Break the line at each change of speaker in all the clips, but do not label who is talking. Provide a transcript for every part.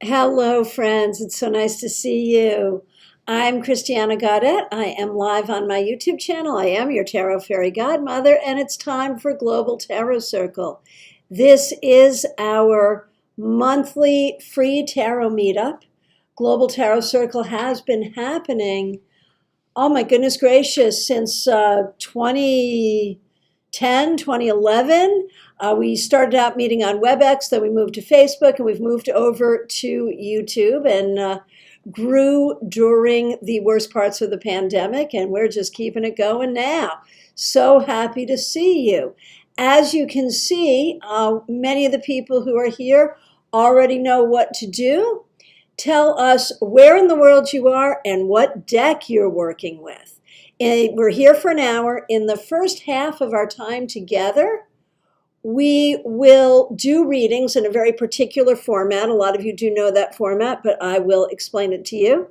Hello, friends. It's so nice to see you. I'm Christiana Gaudet. I am live on my YouTube channel. I am your Tarot Fairy Godmother, and it's time for Global Tarot Circle. This is our monthly free tarot meetup. Global Tarot Circle has been happening, oh my goodness gracious, since 2010, 2011. We started out meeting on WebEx, then we moved to Facebook, and we've moved over to YouTube and grew during the worst parts of the pandemic, and we're just keeping it going now. So happy to see you. As you can see, many of the people who are here already know what to do. Tell us where in the world you are and what deck you're working with. We're here for an hour. In the first half of our time together, we will do readings in a very particular format. A lot of you do know that format, but I will explain it to you.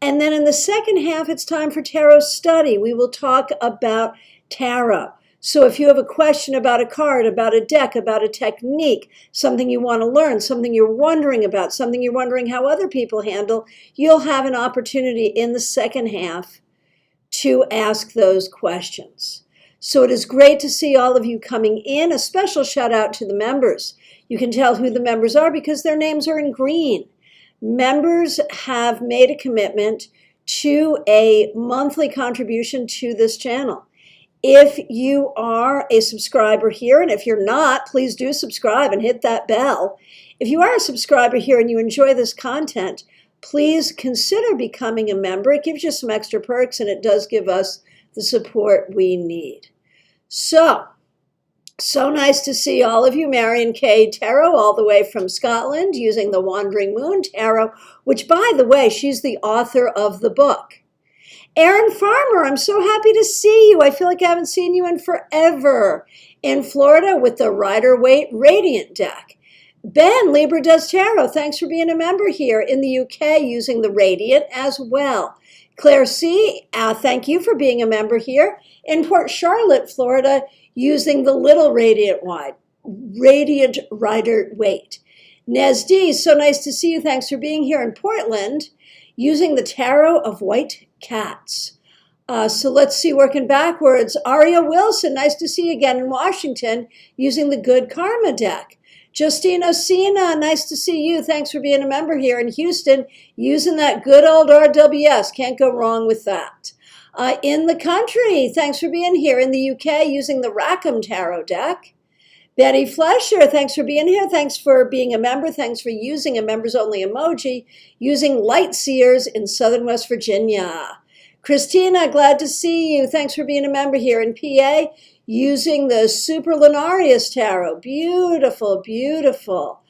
And then in the second half, it's time for tarot study. We will talk about tarot. So if you have a question about a card, about a deck, about a technique, something you want to learn, something you're wondering about, something you're wondering how other people handle, you'll have an opportunity in the second half to ask those questions. So it is great to see all of you coming in. A special shout out to the members. You can tell who the members are because their names are in green. Members have made a commitment to a monthly contribution to this channel. If you are a subscriber here, and if you're not, please do subscribe and hit that bell. If you are a subscriber here and you enjoy this content, please consider becoming a member. It gives you some extra perks, and it does give us the support we need. So nice to see all of you. Marion K. Tarot, all the way from Scotland, using the Wandering Moon Tarot, which, by the way, she's the author of the book. Erin Farmer, I'm so happy to see you. I feel like I haven't seen you in forever. In Florida with the Rider-Waite Radiant deck. Ben, Libra Does Tarot, thanks for being a member here. In the UK, using the Radiant as well. Claire C., thank you for being a member here. In Port Charlotte, Florida, using the Little Radiant Rider-Waite. Nez D., so nice to see you. Thanks for being here. In Portland, using the Tarot of White Cats. So let's see, working backwards. Aria Wilson, nice to see you again in Washington, using the Good Karma deck. Justine Osina, nice to see you. Thanks for being a member here in Houston, using that good old RWS. Can't go wrong with that. In the country, thanks for being here. In the UK, using the Rackham Tarot deck. Betty Flesher, thanks for being here. Thanks for being a member. Thanks for using a members-only emoji, using Light Seers in Southern West Virginia. Christina, glad to see you. Thanks for being a member here in PA, using the Super Lunarius Tarot. Beautiful, beautiful.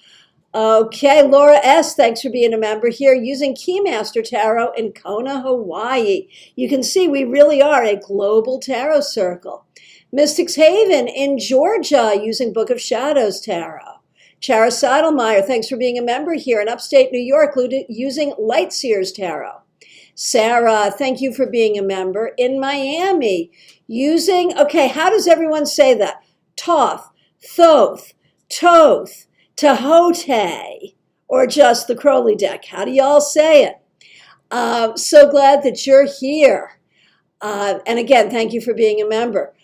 Okay, Laura S., thanks for being a member here, using Keymaster Tarot in Kona, Hawaii. You can see we really are a global tarot circle. Mystics Haven in Georgia, using Book of Shadows Tarot. Chara Saddlemeyer, thanks for being a member here in upstate New York, using Light Seers Tarot. Sarah, thank you for being a member in Miami, using, okay, how does everyone say that? Toth, Thoth, Toth, Tahote, or just the Crowley deck? How do y'all say it? So glad that you're here. And again, thank you for being a member.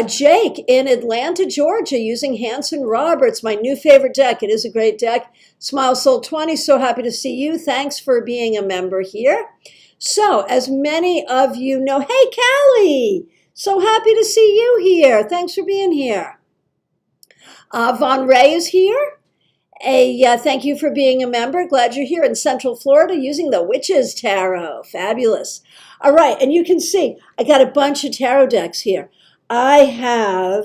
Jake in Atlanta, Georgia, using Hanson Roberts, my new favorite deck. It is a great deck. Smile Soul 20, so happy to see you. Thanks for being a member here. So, as many of you know, hey, Callie, so happy to see you here. Thanks for being here. Von Ray is here. Thank you for being a member. Glad you're here in Central Florida using the Witches Tarot. Fabulous. All right, and you can see I got a bunch of tarot decks here. I have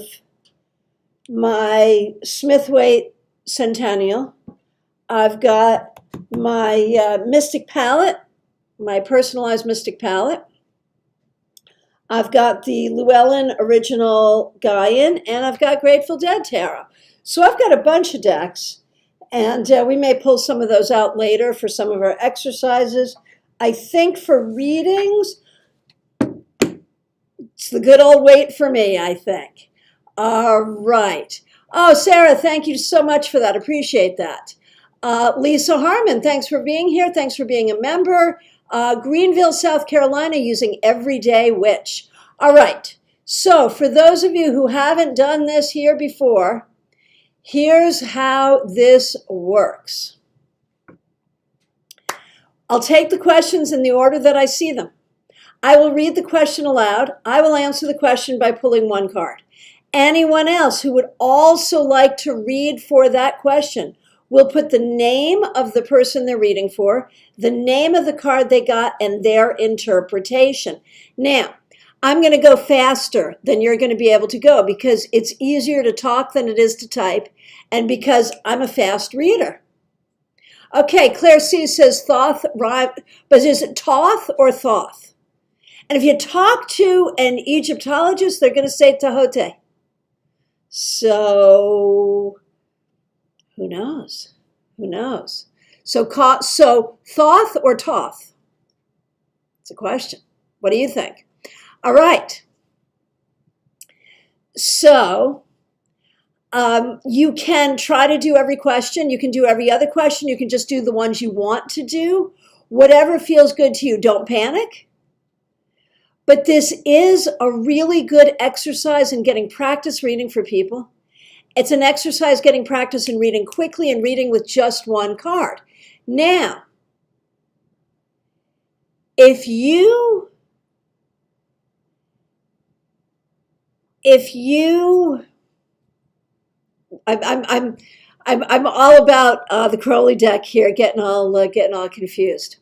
my Smith-Waite Centennial. I've got my Mystic Palette, my personalized Mystic Palette. I've got the Llewellyn Original Gaian, and I've got Grateful Dead Tarot. So I've got a bunch of decks, and we may pull some of those out later for some of our exercises. I think for readings, it's the good old wait for me, I think. All right. Oh, Sarah, thank you so much for that. Appreciate that. Lisa Harmon, thanks for being here. Thanks for being a member. Greenville, South Carolina, using Everyday Witch. All right. So for those of you who haven't done this here before, here's how this works. I'll take the questions in the order that I see them. I will read the question aloud. I will answer the question by pulling one card. Anyone else who would also like to read for that question will put the name of the person they're reading for, the name of the card they got, and their interpretation. Now, I'm going to go faster than you're going to be able to go because it's easier to talk than it is to type, and because I'm a fast reader. Okay, Claire C says Thoth, but is it Toth or Thoth? And if you talk to an Egyptologist, they're going to say Tahote. So, who knows? Who knows? So Thoth or Toth? It's a question. What do you think? All right. So, you can try to do every question. You can do every other question. You can just do the ones you want to do. Whatever feels good to you. Don't panic. But this is a really good exercise in getting practice reading for people. It's an exercise getting practice in reading quickly and reading with just one card. Now, if you I'm all about the Crowley deck here, getting all confused.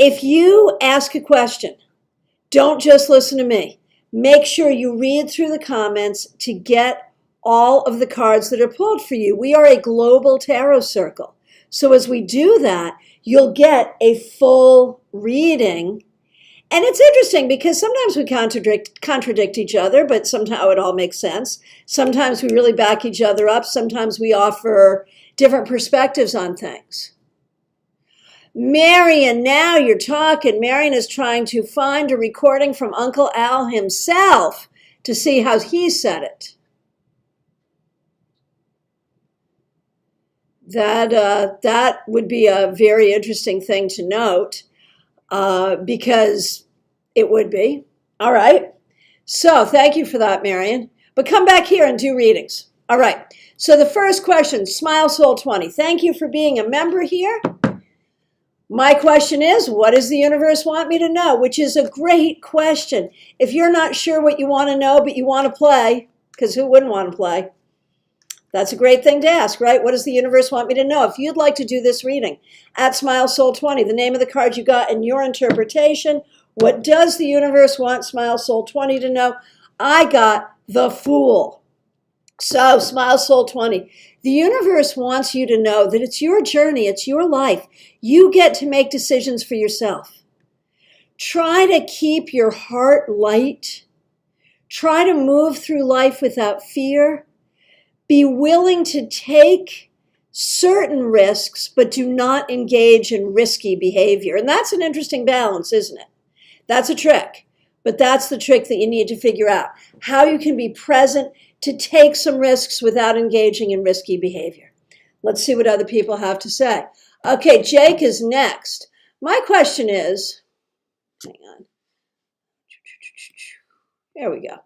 If you ask a question, don't just listen to me. Make sure you read through the comments to get all of the cards that are pulled for you. We are a global tarot circle. So as we do that, you'll get a full reading. And it's interesting because sometimes we contradict each other, but somehow it all makes sense. Sometimes we really back each other up. Sometimes we offer different perspectives on things. Marion, now you're talking. Marion is trying to find a recording from Uncle Al himself to see how he said it. That would be a very interesting thing to note. Because it would be. All right. So thank you for that, Marion. But come back here and do readings. All right. So the first question, Smile Soul 20. Thank you for being a member here. My question is, what does the universe want me to know? Which is a great question. If you're not sure what you want to know, but you want to play, because who wouldn't want to play? That's a great thing to ask, right? What does the universe want me to know? If you'd like to do this reading, at Smile Soul 20, the name of the card you got and your interpretation. What does the universe want Smile Soul 20 to know? I got the Fool. So, Smile Soul 20, the universe wants you to know that it's your journey, it's your life. You get to make decisions for yourself. Try to keep your heart light. Try to move through life without fear. Be willing to take certain risks, but do not engage in risky behavior. And that's an interesting balance, isn't it? That's a trick, but that's the trick that you need to figure out. How you can be present to take some risks without engaging in risky behavior. Let's see what other people have to say. Okay, Jake is next. My question is, hang on. There we go.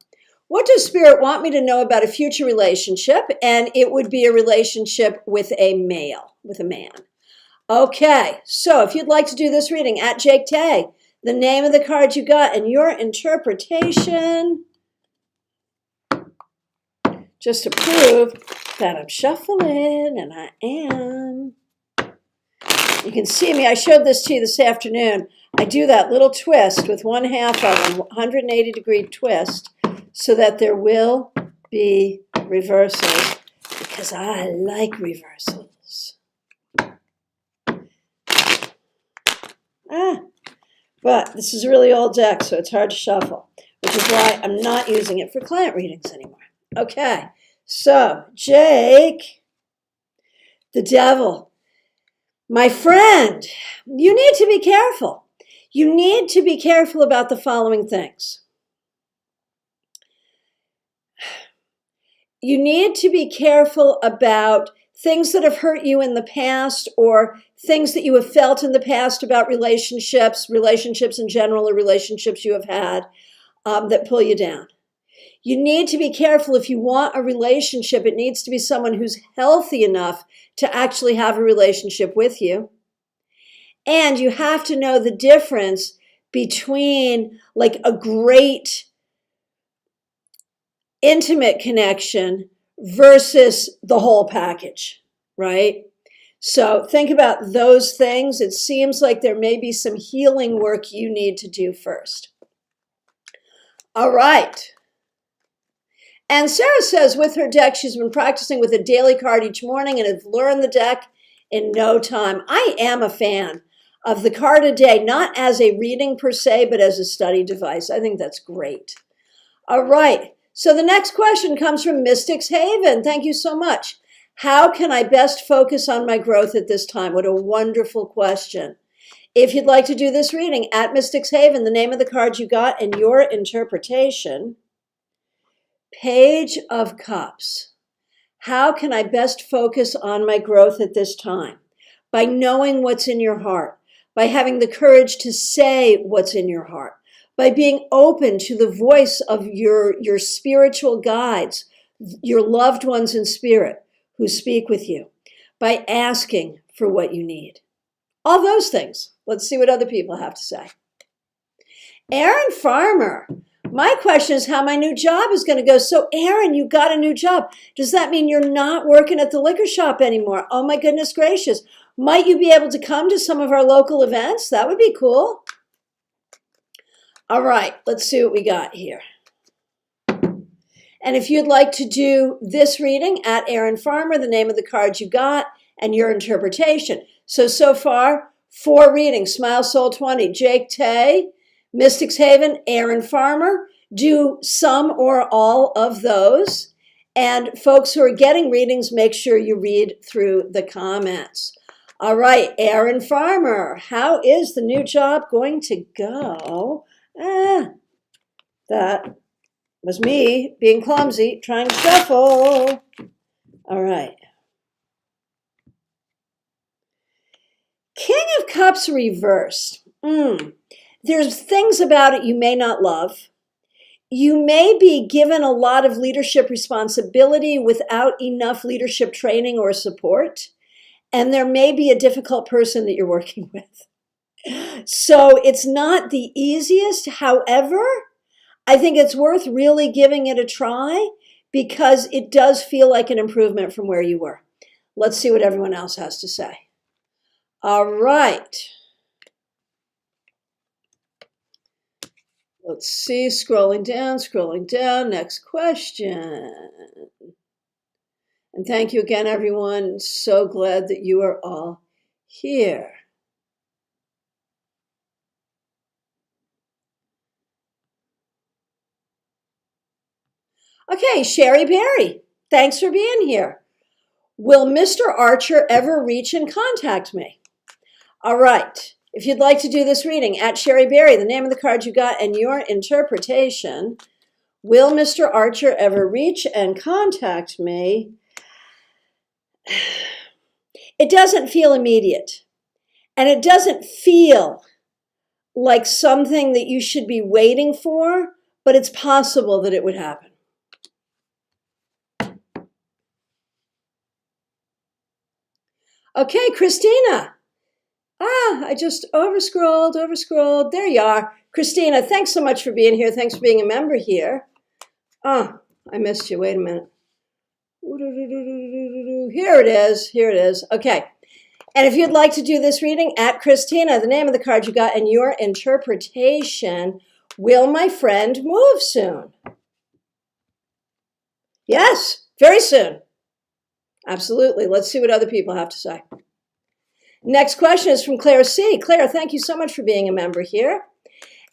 What does Spirit want me to know about a future relationship? And it would be a relationship with a male, with a man. Okay, so if you'd like to do this reading, at Jake Tay, the name of the card you got and your interpretation, just to prove that I'm shuffling, and I am. You can see me. I showed this to you this afternoon. I do that little twist with one half of a 180-degree twist so that there will be reversals because I like reversals. But this is a really old deck, so it's hard to shuffle, which is why I'm not using it for client readings anymore. Okay, so Jake, the devil. My friend, you need to be careful. You need to be careful about the following things. you need to be careful about things that have hurt you in the past, or things that you have felt in the past about relationships in general, or relationships you have had that pull you down. You need to be careful. If you want a relationship, it needs to be someone who's healthy enough to actually have a relationship with you. And you have to know the difference between like a great intimate connection versus the whole package, right? So think about those things. It seems like there may be some healing work you need to do first. All right. And Sarah says with her deck, she's been practicing with a daily card each morning and has learned the deck in no time. I am a fan of the card a day, not as a reading per se, but as a study device. I think that's great. All right. So the next question comes from Mystics Haven. Thank you so much. How can I best focus on my growth at this time? What a wonderful question. If you'd like to do this reading, at Mystics Haven, the name of the card you got and your interpretation. Page of Cups. How can I best focus on my growth at this time? By knowing what's in your heart, by having the courage to say what's in your heart, by being open to the voice of your spiritual guides, your loved ones in spirit who speak with you, by asking for what you need. All those things. Let's see what other people have to say. Aaron Farmer. My question is how my new job is going to go. So Aaron, you got a new job. Does that mean you're not working at the liquor shop anymore? Oh my goodness gracious. Might you be able to come to some of our local events? That would be cool. All right, let's see what we got here. And if you'd like to do this reading, at Aaron Farmer, the name of the card you got and your interpretation. So far, 4 readings. Smile Soul 20, Jake Tay, Mystics Haven, Aaron Farmer. Do some or all of those. And folks who are getting readings, make sure you read through the comments. All right, Aaron Farmer, how is the new job going to go? That was me being clumsy, trying to shuffle. All right. King of Cups reversed. There's things about it you may not love. You may be given a lot of leadership responsibility without enough leadership training or support. And there may be a difficult person that you're working with. So it's not the easiest. However, I think it's worth really giving it a try because it does feel like an improvement from where you were. Let's see what everyone else has to say. All right. Let's see, scrolling down. Next question. And thank you again, everyone. So glad that you are all here. Okay, Sherry Berry, thanks for being here. Will Mr. Archer ever reach and contact me? All right, if you'd like to do this reading, at Sherry Berry, the name of the card you got and your interpretation. Will Mr. Archer ever reach and contact me? It doesn't feel immediate. And it doesn't feel like something that you should be waiting for, but it's possible that it would happen. Okay, Christina. I just overscrolled. There you are. Christina, thanks so much for being here. Thanks for being a member here. I missed you. Wait a minute. Here it is. Okay. And if you'd like to do this reading, at Christina, the name of the card you got and your interpretation. Will my friend move soon? Yes, very soon. Absolutely. Let's see what other people have to say. Next question is from Claire C. Claire, thank you so much for being a member here.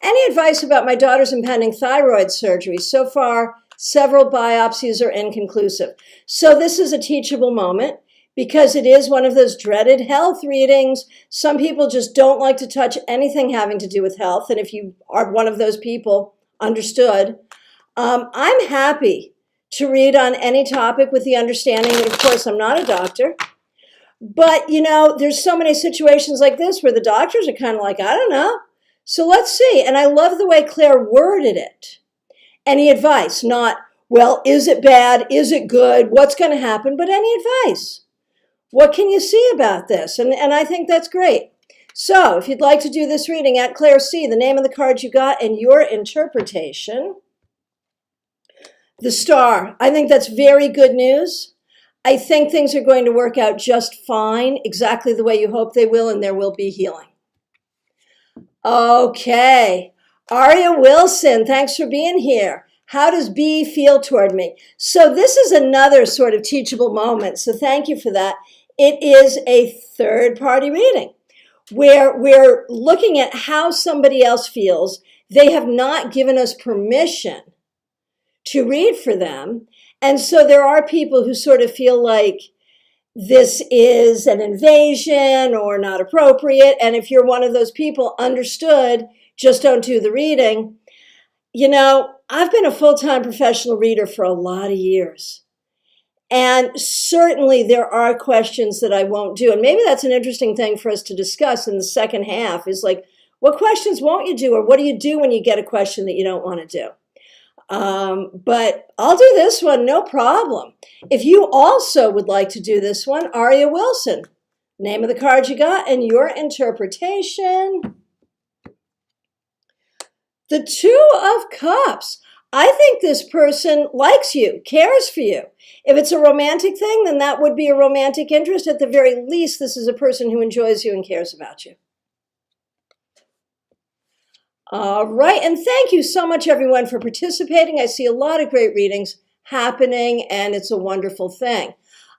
Any advice about my daughter's impending thyroid surgery? So far, several biopsies are inconclusive. So this is a teachable moment because it is one of those dreaded health readings. Some people just don't like to touch anything having to do with health. And if you are one of those people, understood. I'm happy to read on any topic with the understanding that, of course, I'm not a doctor. But, you know, there's so many situations like this where the doctors are kind of like, I don't know. So let's see. And I love the way Claire worded it. Any advice, not, well, is it bad? Is it good? What's going to happen? But any advice. What can you see about this? And I think that's great. So if you'd like to do this reading at Claire C., the name of the card you got and your interpretation. The Star. I think that's very good news. I think things are going to work out just fine, exactly the way you hope they will, and there will be healing. Okay. Aria Wilson, thanks for being here. How does B feel toward me? So this is another sort of teachable moment, so thank you for that. It is a third-party reading where we're looking at how somebody else feels. They have not given us permission to read for them. And so there are people who sort of feel like this is an invasion or not appropriate. And if you're one of those people, understood, just don't do the reading. You know, I've been a full-time professional reader for a lot of years. And certainly there are questions that I won't do. And maybe that's an interesting thing for us to discuss in the second half is like, what questions won't you do? Or what do you do when you get a question that you don't want to do? But I'll do this one, no problem. If you also would like to do this one, Aria Wilson, name of the card you got and your interpretation. The Two of Cups. I think this person likes you, cares for you. If it's a romantic thing, then that would be a romantic interest. At the very least, this is a person who enjoys you and cares about you. All right, and thank you so much, everyone, for participating. I see a lot of great readings happening, and it's a wonderful thing.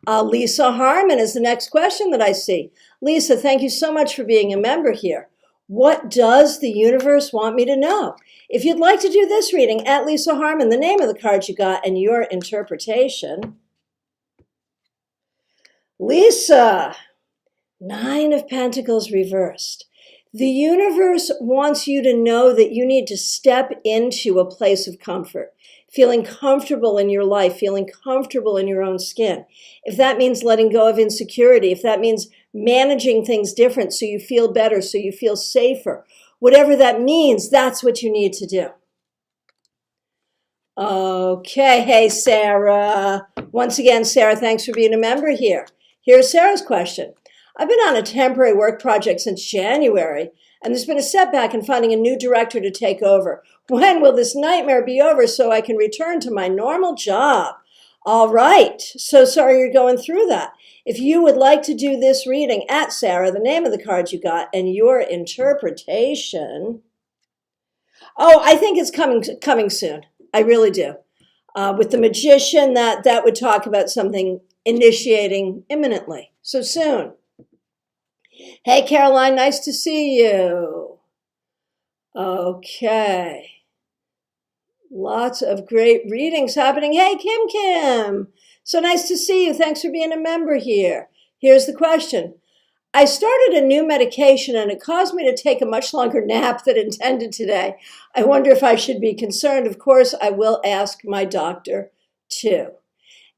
Lisa Harmon is the next question that I see. Lisa, thank you so much for being a member here. What does the universe want me to know? If you'd like to do this reading, at Lisa Harmon, the name of the card you got and your interpretation. Lisa, Nine of Pentacles reversed. The universe wants you to know that you need to step into a place of comfort, feeling comfortable in your life, feeling comfortable in your own skin. If that means letting go of insecurity, if that means managing things different so you feel better, so you feel safer, whatever that means, that's what you need to do. Okay, hey, Sarah. Once again, Sarah, thanks for being a member here. Here's Sarah's question. I've been on a temporary work project since January, and there's been a setback in finding a new director to take over. When will this nightmare be over so I can return to my normal job? All right, so sorry you're going through that. If you would like to do this reading at Sarah, the name of the card you got, and your interpretation. Oh, I think it's coming soon. I really do. With the Magician, that would talk about something initiating imminently, so soon. Hey, Caroline, nice to see you. Okay. Lots of great readings happening. Hey, Kim. So nice to see you. Thanks for being a member here. Here's the question. I started a new medication and it caused me to take a much longer nap than intended today. I wonder if I should be concerned. Of course, I will ask my doctor too.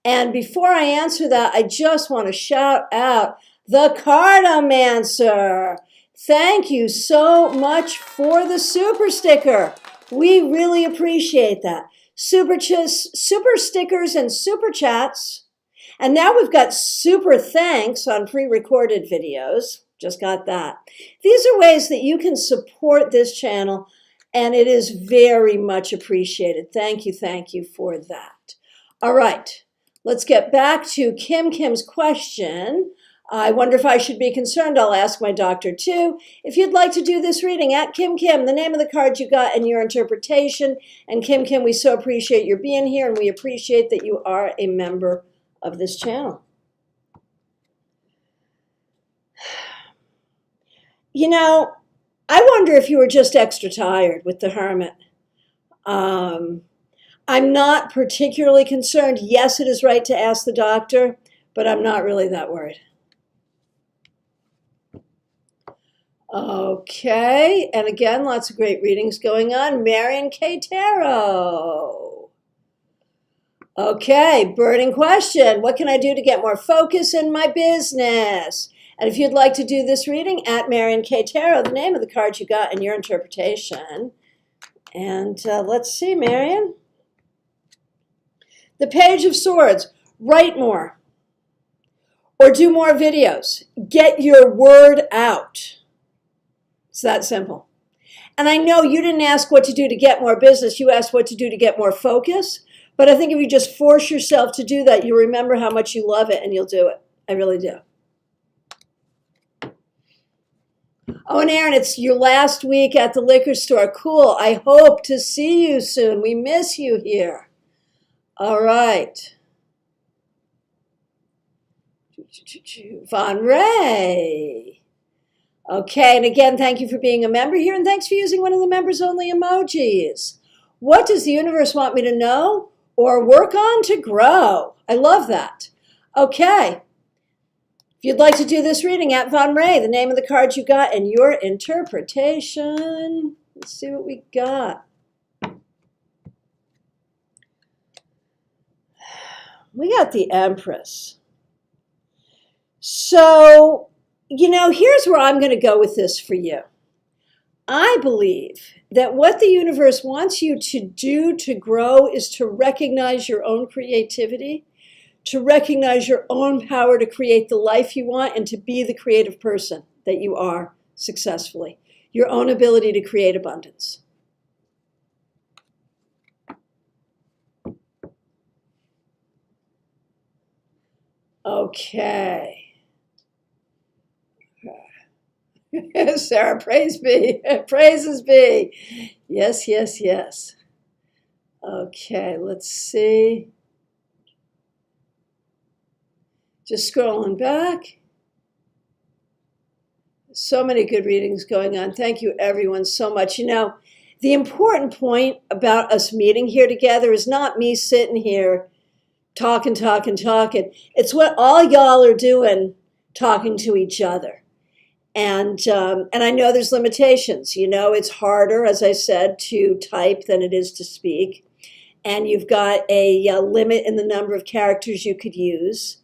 And before I answer that, I just want to shout out the Cardomancer. Thank you so much for the super sticker. We really appreciate that. Super stickers and super chats. And now we've got super thanks on pre-recorded videos. Just got that. These are ways that you can support this channel, and it is very much appreciated. Thank you for that. All right, let's get back to Kim's question. I wonder if I should be concerned. I'll ask my doctor too. If you'd like to do this reading at Kim, the name of the card you got and your interpretation. And Kim, we so appreciate your being here, and we appreciate that you are a member of this channel. You know, I wonder if you were just extra tired with the Hermit. I'm not particularly concerned. Yes, it is right to ask the doctor, but I'm not really that worried. Okay, and again, lots of great readings going on. Marion K. Tarot. Okay, burning question. What can I do to get more focus in my business? And if you'd like to do this reading, at Marion K. Tarot, the name of the card you got and your interpretation. And let's see, Marion. The Page of Swords. Write more or do more videos. Get your word out. It's that simple. And I know you didn't ask what to do to get more business. You asked what to do to get more focus. But I think if you just force yourself to do that, you'll remember how much you love it and you'll do it. I really do. Oh, and Aaron, it's your last week at the liquor store. Cool. I hope to see you soon. We miss you here. All right. Von Ray. Okay, and again, thank you for being a member here, and thanks for using one of the members-only emojis. What does the universe want me to know or work on to grow? I love that. Okay. If you'd like to do this reading, at Von Ray, the name of the card you got and your interpretation. Let's see what we got. We got the Empress. So, here's where I'm going to go with this for you. I believe that what the universe wants you to do to grow is to recognize your own creativity, to recognize your own power to create the life you want and to be the creative person that you are successfully, your own ability to create abundance. Okay. Sarah, praise be. Praises be. Yes, yes, yes. Okay, let's see. Just scrolling back. So many good readings going on. Thank you, everyone, so much. The important point about us meeting here together is not me sitting here talking. It's what all y'all are doing, talking to each other. And I know there's limitations. It's harder, as I said, to type than it is to speak. And you've got a limit in the number of characters you could use.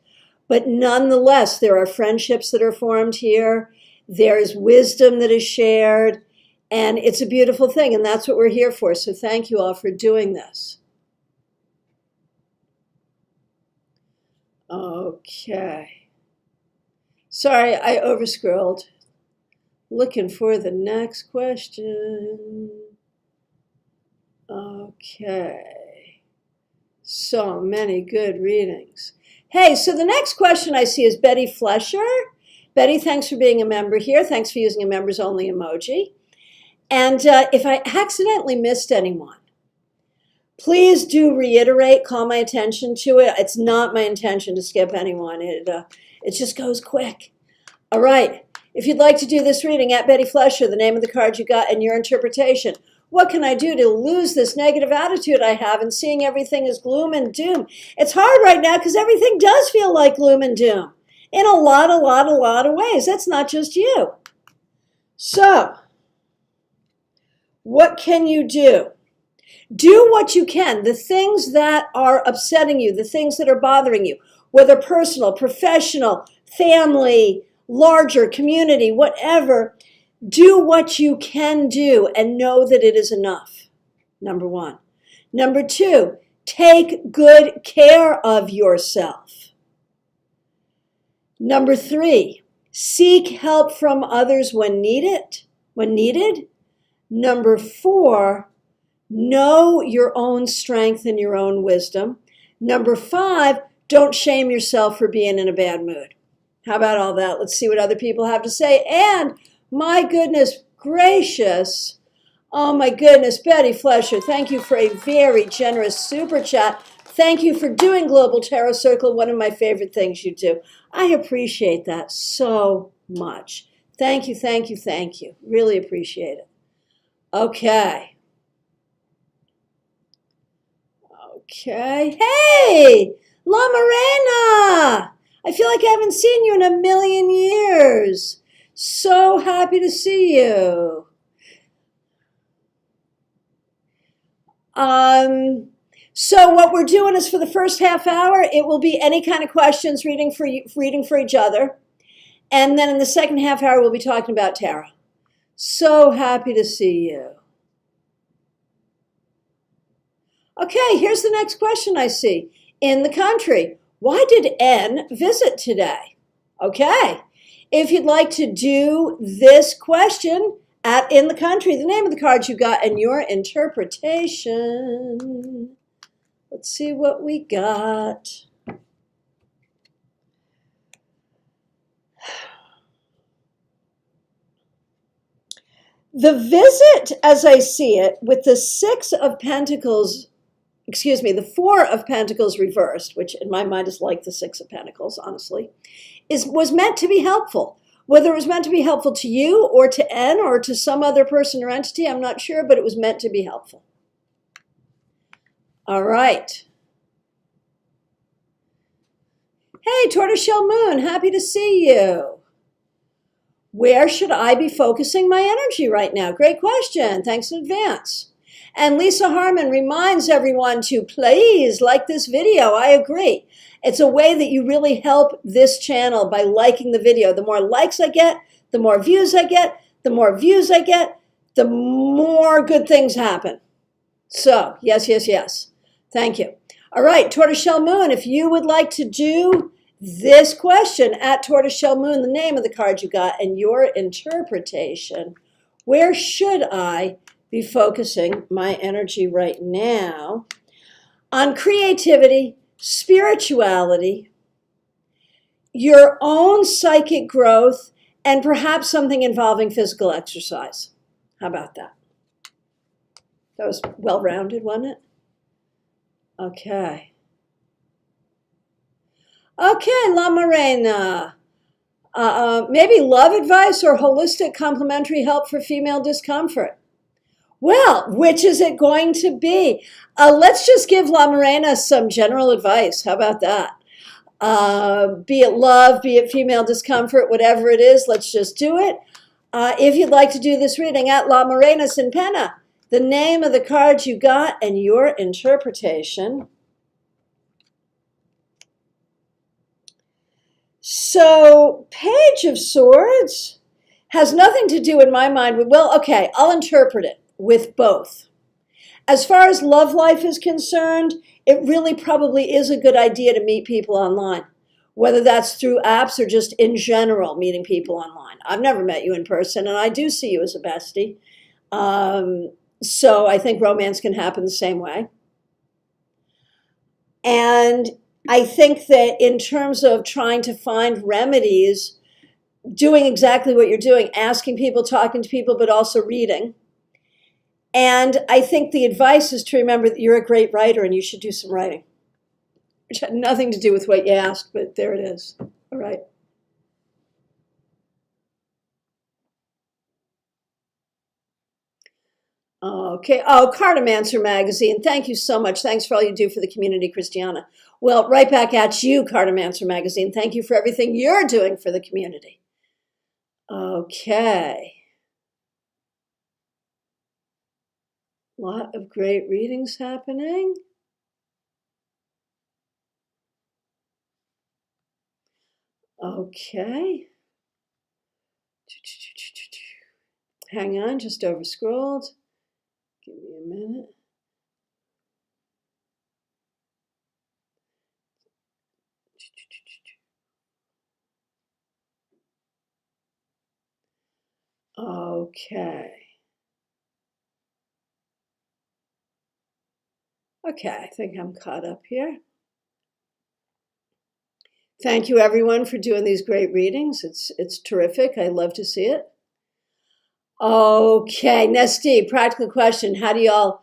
But nonetheless, there are friendships that are formed here. There is wisdom that is shared. And it's a beautiful thing. And that's what we're here for. So thank you all for doing this. Okay. Sorry, I overscrolled. Looking for the next question. Okay. So many good readings. Hey, so the next question I see is Betty Flesher. Betty, thanks for being a member here. Thanks for using a members only emoji. And if I accidentally missed anyone, please do reiterate, call my attention to it. It's not my intention to skip anyone. It just goes quick. All right. If you'd like to do this reading, at Betty Flesher, the name of the card you got and your interpretation. What can I do to lose this negative attitude I have and seeing everything as gloom and doom? It's hard right now because everything does feel like gloom and doom in a lot of ways. That's not just you. So, what can you do? Do what you can. The things that are upsetting you, the things that are bothering you, whether personal, professional, family, larger, community, whatever, do what you can do and know that it is enough, number one. Number two, take good care of yourself. Number three, seek help from others when needed. Number four, know your own strength and your own wisdom. Number five, don't shame yourself for being in a bad mood. How about all that? Let's see what other people have to say. And my goodness gracious, oh my goodness, Betty Flesher, thank you for a very generous super chat. Thank you for doing Global Tarot Circle, one of my favorite things you do. I appreciate that so much. Thank you. Really appreciate it. Okay. Hey, La Morena! I feel like I haven't seen you in a million years. So happy to see you. So what we're doing is for the first half hour, it will be any kind of questions, reading for each other. And then in the second half hour, we'll be talking about tarot. So happy to see you. Okay, here's the next question I see. In the country, why did N visit today? Okay, if you'd like to do this question at in the country, the name of the card you got and your interpretation. Let's see what we got. The visit, as I see it, with the Six of Pentacles, the Four of Pentacles reversed, which in my mind is like the Six of Pentacles, honestly, was meant to be helpful. Whether it was meant to be helpful to you or to N or to some other person or entity, I'm not sure, but it was meant to be helpful. All right. Hey, Tortoiseshell Moon, happy to see you. Where should I be focusing my energy right now? Great question. Thanks in advance. And Lisa Harmon reminds everyone to please like this video. I agree. It's a way that you really help this channel by liking the video. The more likes I get, the more views I get, the more views I get, the more good things happen. So, yes, yes, yes. Thank you. All right, Tortoiseshell Moon, if you would like to do this question at Tortoiseshell Moon, the name of the card you got and your interpretation, where should I be focusing my energy right now? On creativity, spirituality, your own psychic growth, and perhaps something involving physical exercise. How about that? That was well-rounded, wasn't it? Okay. Okay, La Morena. Maybe love advice or holistic complementary help for female discomfort. Well, which is it going to be? Let's just give La Morena some general advice. How about that? Be it love, be it female discomfort, whatever it is, let's just do it. If you'd like to do this reading at La Morena Sin Pena, the name of the card you got and your interpretation. So, Page of Swords has nothing to do in my mind with, well, okay, I'll interpret it with both. As far as love life is concerned, it really probably is a good idea to meet people online, whether that's through apps or just in general meeting people online. I've never met you in person, and I do see you as a bestie. So I think romance can happen the same way. And I think that in terms of trying to find remedies, doing exactly what you're doing, asking people, talking to people, but also reading. And I think the advice is to remember that you're a great writer and you should do some writing, which had nothing to do with what you asked, but there it is. All right. Okay. Oh, Cartomancer Magazine. Thank you so much. Thanks for all you do for the community, Christiana. Well, right back at you, Cartomancer Magazine. Thank you for everything you're doing for the community. Okay. A lot of great readings happening. Okay. Hang on, just over scrolled. Give me a minute. Okay. Okay, I think I'm caught up here. Thank you, everyone, for doing these great readings. It's terrific. I love to see it. Okay, Nesty, practical question. How do y'all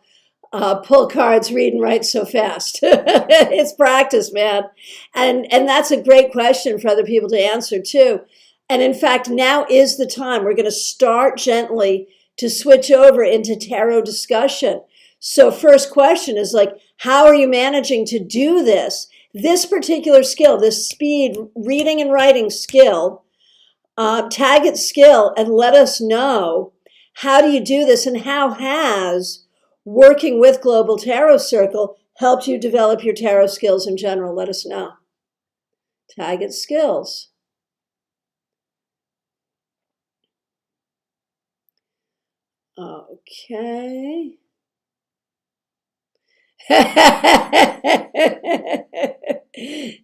pull cards, read, and write so fast? It's practice, man. And that's a great question for other people to answer, too. And in fact, now is the time. We're going to start gently to switch over into tarot discussion. So first question is like, how are you managing to do this? This particular skill, this speed reading and writing skill, tag it skill and let us know, how do you do this and how has working with Global Tarot Circle helped you develop your tarot skills in general? Let us know. Tag it skills. Okay.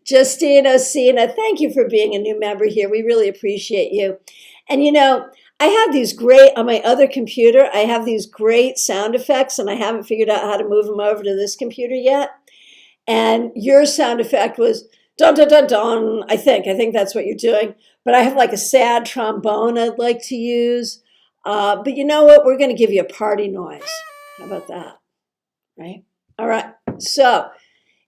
Justine Osina, thank you for being a new member here. We really appreciate you. And you know, I have these great, on my other computer, I have these great sound effects, and I haven't figured out how to move them over to this computer yet. And your sound effect was dun dun dun dun, I think. I think that's what you're doing. But I have like a sad trombone I'd like to use. But you know what? We're going to give you a party noise. How about that? Right? All right. So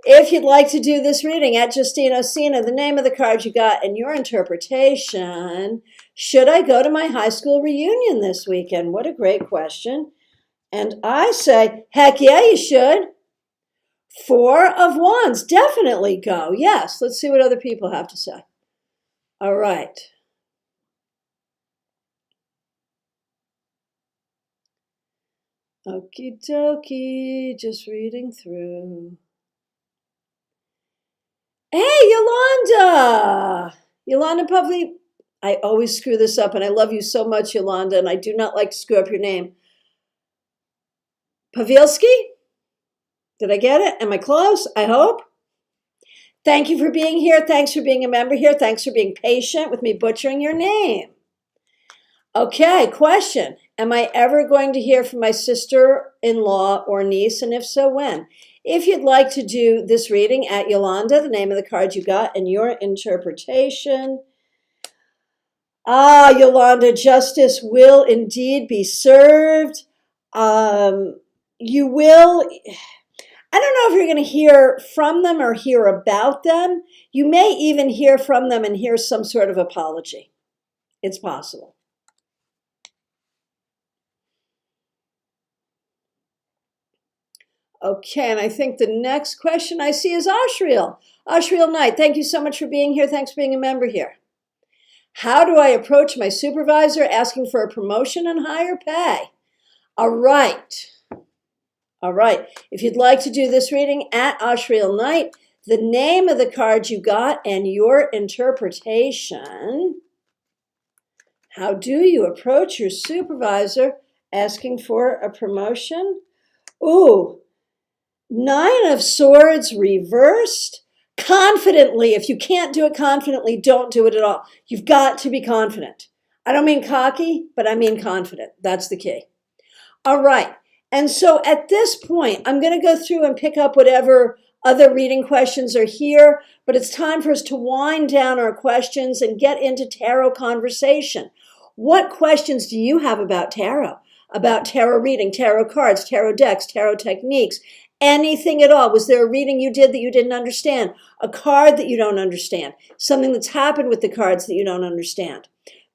if you'd like to do this reading at Justine Osina, the name of the card you got and your interpretation, should I go to my high school reunion this weekend? What a great question. And I say, heck yeah, you should. 4 of Wands, definitely go. Yes, let's see what other people have to say. All right. Okie dokie, just reading through. Hey, Yolanda! Yolanda Pavli, I always screw this up, and I love you so much, Yolanda, and I do not like to screw up your name. Pavilski? Did I get it? Am I close? I hope. Thank you for being here. Thanks for being a member here. Thanks for being patient with me butchering your name. Okay, question. Am I ever going to hear from my sister-in-law or niece, and if so, when? If you'd like to do this reading at Yolanda, the name of the card you got, and your interpretation. Yolanda, justice will indeed be served. You will, I don't know if you're going to hear from them or hear about them. You may even hear from them and hear some sort of apology. It's possible. Okay, and I think the next question I see is Ashriel. Ashriel Knight, thank you so much for being here. Thanks for being a member here. How do I approach my supervisor asking for a promotion and higher pay? All right. All right. If you'd like to do this reading at Ashriel Knight, the name of the card you got and your interpretation. How do you approach your supervisor asking for a promotion? Ooh. 9 of Swords reversed. Confidently. If you can't do it confidently, don't do it at all. You've got to be confident. I don't mean cocky, but I mean confident. That's the key. All right. And so at this point, I'm going to go through and pick up whatever other reading questions are here, but it's time for us to wind down our questions and get into tarot conversation. What questions do you have about tarot reading, tarot cards, tarot decks, tarot techniques? Anything at all. Was there a reading you did that you didn't understand? A card that you don't understand? Something that's happened with the cards that you don't understand?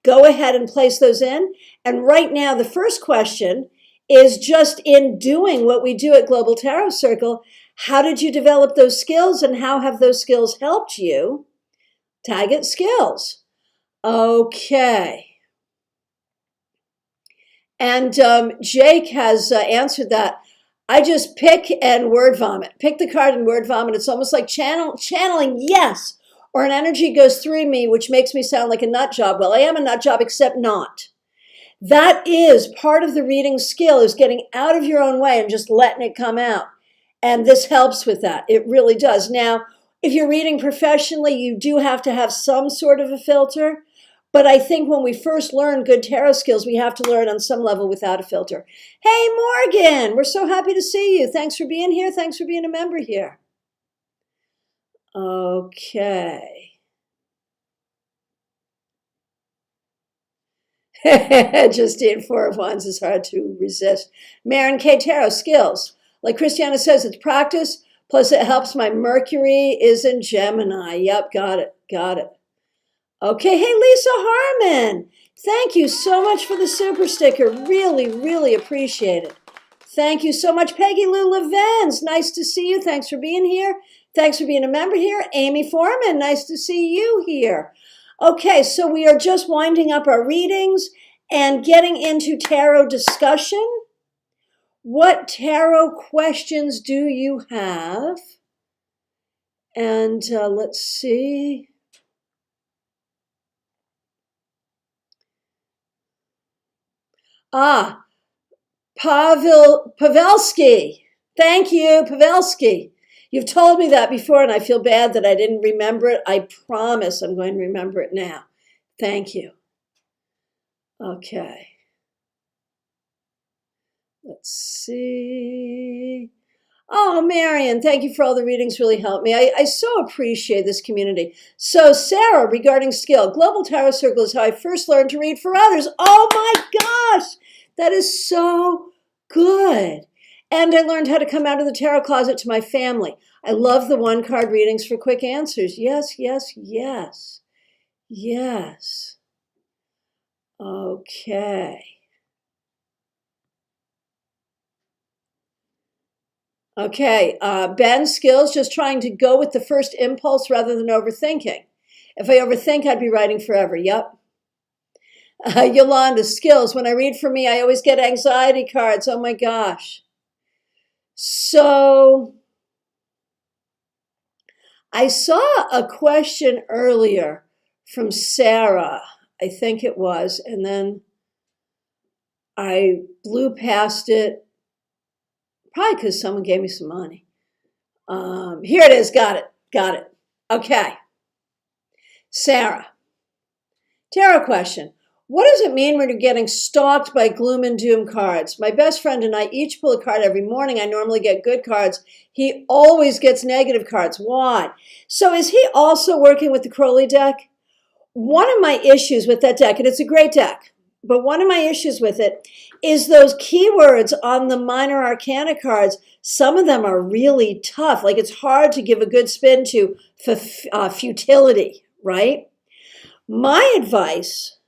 Go ahead and place those in. And right now, the first question is just in doing what we do at Global Tarot Circle, how did you develop those skills and how have those skills helped you? Tag it skills. Okay. And Jake has answered that. I just pick and word vomit. Pick the card and word vomit. It's almost like channeling, yes. Or an energy goes through me, which makes me sound like a nut job. Well, I am a nut job, except not. That is part of the reading skill, is getting out of your own way and just letting it come out. And this helps with that. It really does. Now, if you're reading professionally, you do have to have some sort of a filter. But I think when we first learn good tarot skills, we have to learn on some level without a filter. Hey, Morgan, we're so happy to see you. Thanks for being here. Thanks for being a member here. Okay. Justine, 4 of Wands is hard to resist. Marin K. Tarot, skills. Like Christiana says, it's practice, plus it helps my Mercury is in Gemini. Yep, got it, got it. Okay, hey, Lisa Harmon. Thank you so much for the super sticker. Really, really appreciate it. Thank you so much, Peggy Lou Levens. Nice to see you. Thanks for being here. Thanks for being a member here. Amy Foreman, nice to see you here. Okay, so we are just winding up our readings and getting into tarot discussion. What tarot questions do you have? And let's see. Pavelski. Thank you, Pavelski. You've told me that before, and I feel bad that I didn't remember it. I promise I'm going to remember it now. Thank you. Okay. Let's see. Oh, Marion, thank you for all the readings. Really helped me. I so appreciate this community. So, Sarah, regarding skill, Global Tarot Circle is how I first learned to read for others. Oh my gosh, that is so good. And I learned how to come out of the tarot closet to my family. I love the one-card readings for quick answers. Yes, yes, yes, yes. Okay. Okay, Ben, skills, just trying to go with the first impulse rather than overthinking. If I overthink, I'd be writing forever. Yep. Yolanda, skills, when I read for me, I always get anxiety cards. Oh my gosh. So, I saw a question earlier from Sarah, I think it was, and then I blew past it, probably because someone gave me some money. Here it is. Got it. Okay. Sarah, tarot question. What does it mean when you're getting stalked by gloom and doom cards? My best friend and I each pull a card every morning. I normally get good cards. He always gets negative cards. Why? So is he also working with the Crowley deck? One of my issues with that deck, and it's a great deck, but one of my issues with it is those keywords on the minor arcana cards. Some of them are really tough. Like it's hard to give a good spin to futility, right? My advice,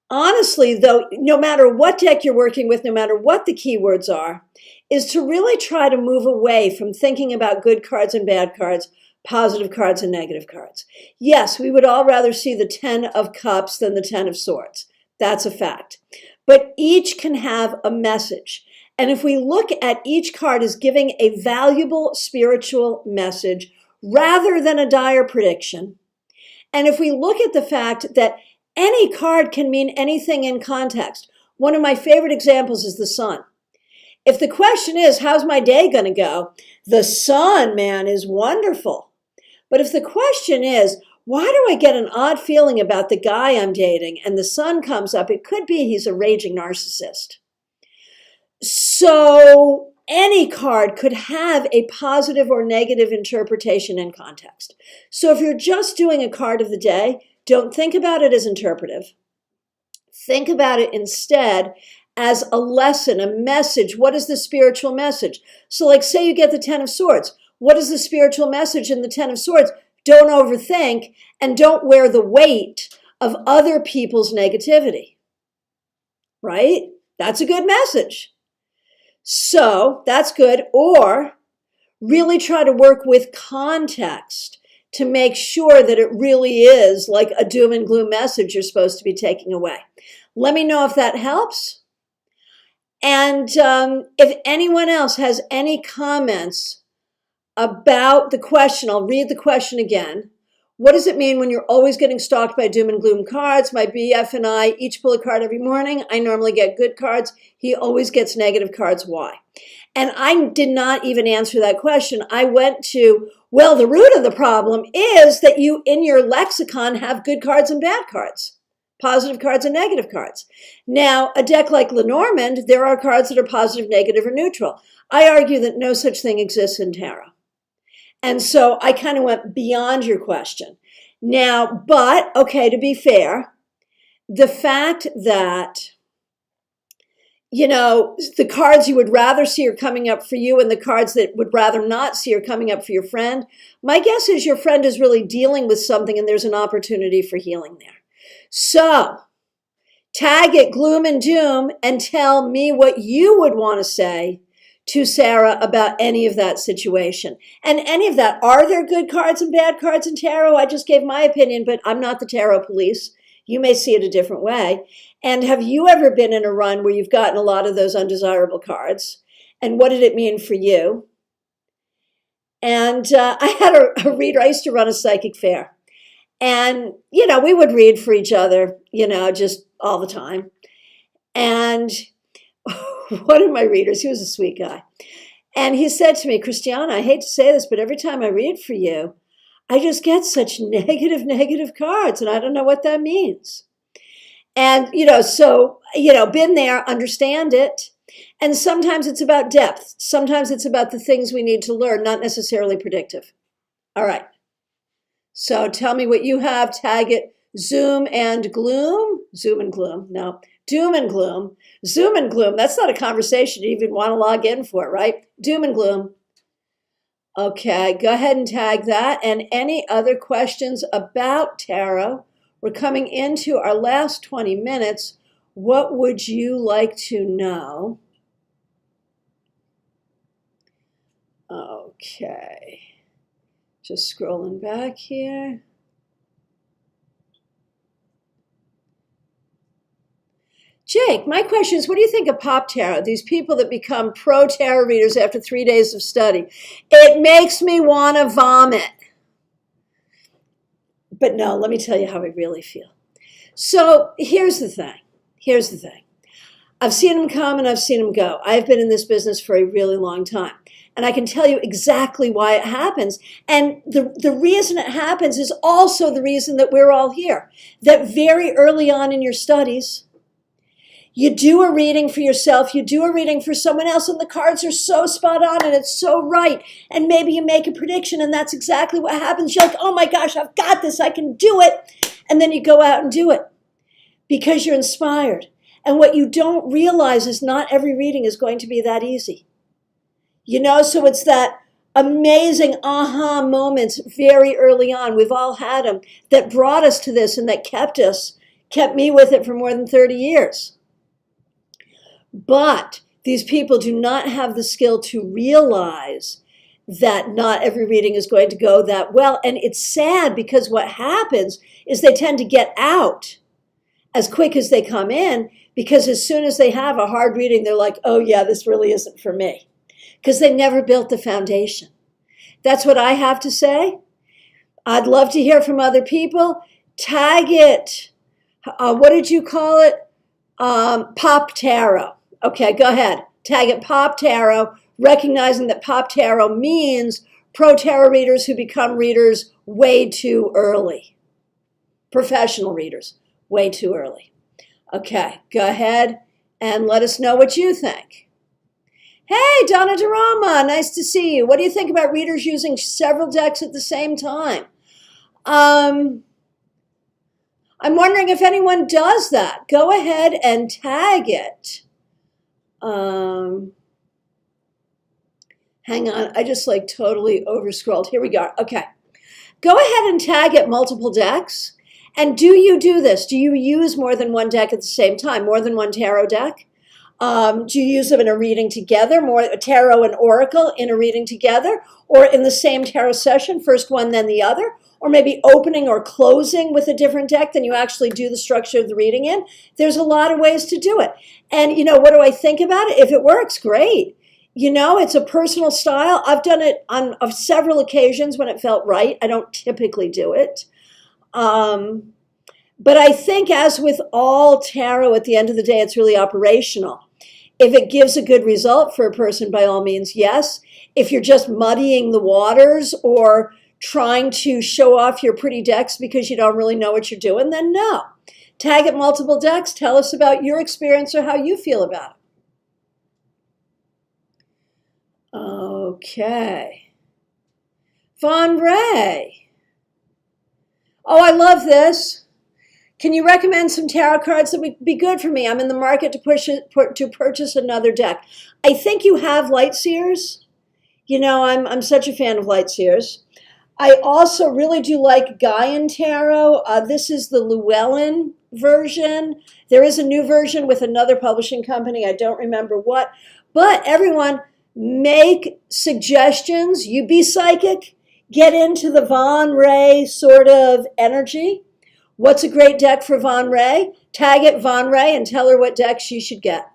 honestly, though, no matter what deck you're working with, no matter what the keywords are, is to really try to move away from thinking about good cards and bad cards, positive cards and negative cards. Yes, we would all rather see the 10 of Cups than the 10 of Swords. That's a fact. But each can have a message. And if we look at each card as giving a valuable spiritual message rather than a dire prediction, and if we look at the fact that any card can mean anything in context, one of my favorite examples is the sun. If the question is, how's my day going to go? The sun, man, is wonderful. But if the question is, why do I get an odd feeling about the guy I'm dating? And the sun comes up, it could be he's a raging narcissist. So any card could have a positive or negative interpretation in context. So if you're just doing a card of the day, don't think about it as interpretive. Think about it instead as a lesson, a message. What is the spiritual message? So like say you get the 10 of Swords. What is the spiritual message in the 10 of Swords? Don't overthink and don't wear the weight of other people's negativity, right? That's a good message. So that's good. Or really try to work with context to make sure that it really is like a doom and gloom message you're supposed to be taking away. Let me know if that helps. And if anyone else has any comments about the question, I'll read the question again. What does it mean when you're always getting stalked by doom and gloom cards? My BF and I each pull a card every morning. I normally get good cards. He always gets negative cards. Why? And I did not even answer that question. I went to, well, the root of the problem is that you in your lexicon have good cards and bad cards, positive cards and negative cards. Now, a deck like Lenormand, there are cards that are positive, negative, or neutral. I argue that no such thing exists in tarot. And so I kind of went beyond your question. Now, but, okay, to be fair, the fact that, you know, the cards you would rather see are coming up for you and the cards that would rather not see are coming up for your friend, my guess is your friend is really dealing with something and there's an opportunity for healing there. So, tag it gloom and doom and tell me what you would want to say to Sarah about any of that situation. And any of that, are there good cards and bad cards in tarot? I just gave my opinion, but I'm not the tarot police. You may see it a different way. And have you ever been in a run where you've gotten a lot of those undesirable cards? And what did it mean for you? And I had a reader. I used to run a psychic fair. And, we would read for each other, just all the time. And one of my readers, he was a sweet guy. And he said to me, Christiana, I hate to say this, but every time I read for you, I just get such negative cards. And I don't know what that means. And, been there, understand it. And sometimes it's about depth. Sometimes it's about the things we need to learn, not necessarily predictive. All right. So tell me what you have. Tag it Zoom and Gloom. Zoom and Gloom. No. Doom and Gloom. Zoom and Gloom. That's not a conversation you even want to log in for, right? Doom and Gloom. Okay. Go ahead and tag that. And any other questions about tarot? We're coming into our last 20 minutes. What would you like to know? Okay. Just scrolling back here. Jake, my question is, what do you think of pop tarot? These people that become pro tarot readers after 3 days of study. It makes me want to vomit. But no, let me tell you how I really feel. So here's the thing. I've seen them come and I've seen them go. I've been in this business for a really long time. And I can tell you exactly why it happens. And the reason it happens is also the reason that we're all here. That very early on in your studies, you do a reading for yourself, you do a reading for someone else, and the cards are so spot on and it's so right. And maybe you make a prediction and that's exactly what happens. You're like, oh my gosh, I've got this, I can do it. And then you go out and do it because you're inspired. And what you don't realize is not every reading is going to be that easy. So it's that amazing aha moments very early on. We've all had them that brought us to this and that kept me with it for more than 30 years. But these people do not have the skill to realize that not every reading is going to go that well. And it's sad because what happens is they tend to get out as quick as they come in, because as soon as they have a hard reading, they're like, oh yeah, this really isn't for me. Because they never built the foundation. That's what I have to say. I'd love to hear from other people. Tag it. What did you call it? Pop Tarot. Okay, go ahead. Tag it Pop Tarot, recognizing that Pop Tarot means pro tarot readers who become readers way too early. Professional readers, way too early. Okay, go ahead and let us know what you think. Hey, Donna Durama, nice to see you. What do you think about readers using several decks at the same time? I'm wondering if anyone does that. Go ahead and tag it. Hang on, I just totally overscrolled. Here we go. Okay. Go ahead and tag it multiple decks. And do you do this? Do you use more than one deck at the same time? More than one tarot deck? Do you use them in a reading together, more tarot and oracle in a reading together, or in the same tarot session, first one, then the other, or maybe opening or closing with a different deck than you actually do the structure of the reading in? There's a lot of ways to do it. And, what do I think about it? If it works, great. It's a personal style. I've done it on several occasions when it felt right. I don't typically do it. But I think, as with all tarot, at the end of the day, it's really operational. If it gives a good result for a person, by all means, yes. If you're just muddying the waters or trying to show off your pretty decks because you don't really know what you're doing, then no. Tag it multiple decks. Tell us about your experience or how you feel about it. Okay. Von Ray. Oh, I love this. Can you recommend some tarot cards that would be good for me? I'm in the market to purchase another deck. I think you have Light Seers. I'm such a fan of Light Seers. I also really do like Gaian Tarot. This is the Llewellyn version. There is a new version with another publishing company. I don't remember what. But everyone, make suggestions. You be psychic. Get into the Von Ray sort of energy. What's a great deck for Von Ray? Tag it Von Ray and tell her what deck she should get.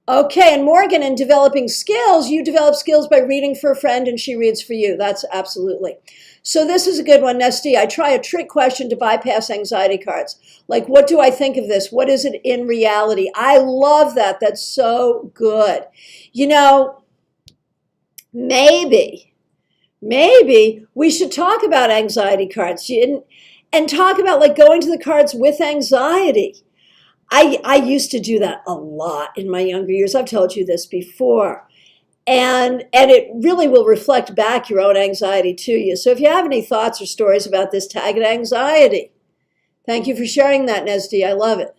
Okay, and Morgan, in developing skills, you develop skills by reading for a friend and she reads for you. That's absolutely. So this is a good one, Nesty. I try a trick question to bypass anxiety cards. Like, what do I think of this? What is it in reality? I love that. That's so good. You know, maybe we should talk about anxiety cards and talk about like going to the cards with anxiety. I used to do that a lot in my younger years. I've told you this before. And it really will reflect back your own anxiety to you. So if you have any thoughts or stories about this, tag it anxiety. Thank you for sharing that, Nesty. I love it.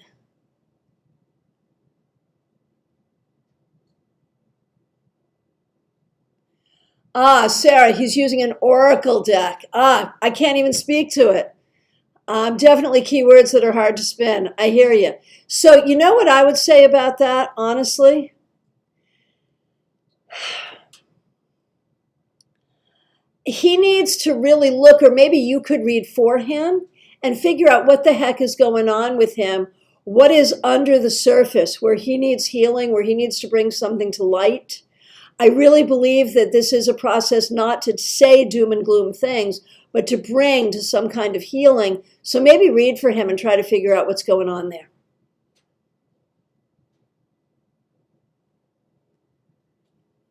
Sarah, he's using an oracle deck. I can't even speak to it. Definitely keywords that are hard to spin. I hear you. So you know what I would say about that, honestly? He needs to really look, or maybe you could read for him and figure out what the heck is going on with him. What is under the surface where he needs healing, where he needs to bring something to light. I really believe that this is a process not to say doom and gloom things, but to bring to some kind of healing. So maybe read for him and try to figure out what's going on there.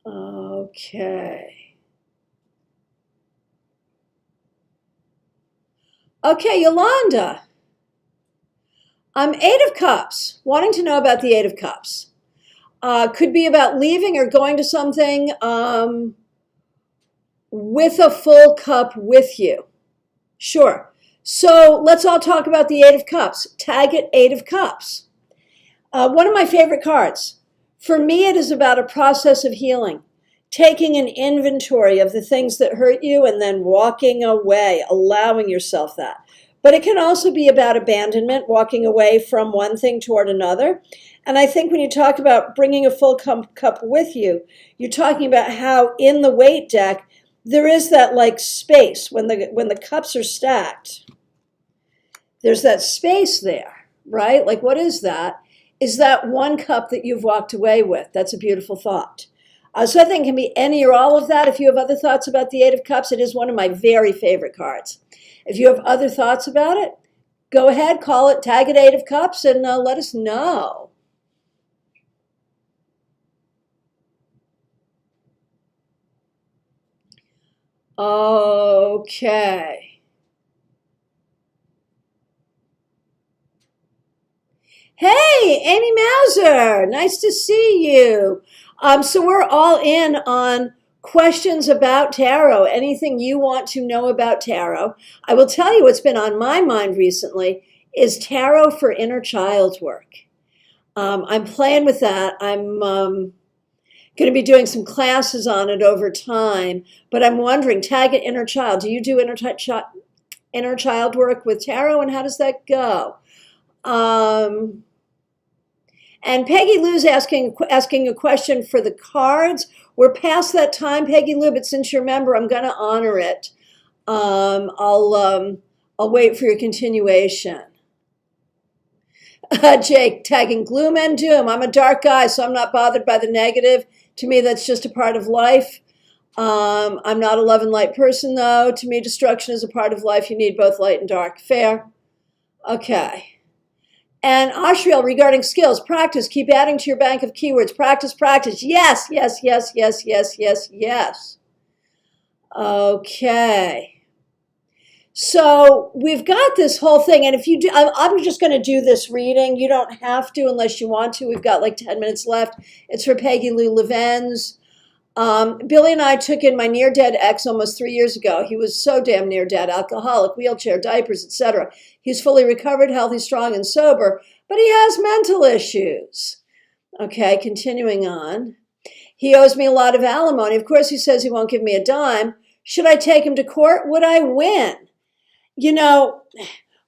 Okay. Okay, Yolanda. 8 of Cups. Wanting to know about the 8 of Cups. Could be about leaving or going to something with a full cup with you. Sure. So let's all talk about the 8 of Cups. Tag it 8 of Cups. One of my favorite cards. For me, it is about a process of healing. Taking an inventory of the things that hurt you and then walking away, allowing yourself that. But it can also be about abandonment, walking away from one thing toward another. And I think when you talk about bringing a full cup with you, you're talking about how in the weight deck, there is that like space when the cups are stacked. There's that space there, right? Like what is that? Is that one cup that you've walked away with? That's a beautiful thought. So I think it can be any or all of that. If you have other thoughts about the 8 of Cups, it is one of my very favorite cards. If you have other thoughts about it, go ahead, call it, tag it 8 of Cups, and let us know. Okay. Hey, Amy Mauser, nice to see you. So we're all in on questions about tarot, anything you want to know about tarot. I will tell you what's been on my mind recently is tarot for inner child work. I'm playing with that. I'm going to be doing some classes on it over time, but I'm wondering, tag it inner child. Do you do inner child work with tarot, and how does that go? And Peggy Lou's asking a question for the cards. We're past that time, Peggy Lou, but since you're a member, I'm going to honor it. I'll wait for your continuation. Jake, tagging gloom and doom. I'm a dark guy, so I'm not bothered by the negative. To me, that's just a part of life. I'm not a love and light person, though. To me, destruction is a part of life. You need both light and dark. Fair? Okay. And Ashriel, regarding skills, practice. Keep adding to your bank of keywords. Practice, practice. Yes, yes, yes, yes, yes, yes, yes. Okay. So we've got this whole thing, and if you do, I'm just going to do this reading. You don't have to unless you want to. We've got like 10 minutes left. It's for Peggy Lou Levens. Billy and I took in my near-dead ex almost 3 years ago. He was so damn near-dead, alcoholic, wheelchair, diapers, etc. He's fully recovered, healthy, strong, and sober, but he has mental issues. Okay, continuing on. He owes me a lot of alimony. Of course, he says he won't give me a dime. Should I take him to court? Would I win? You know,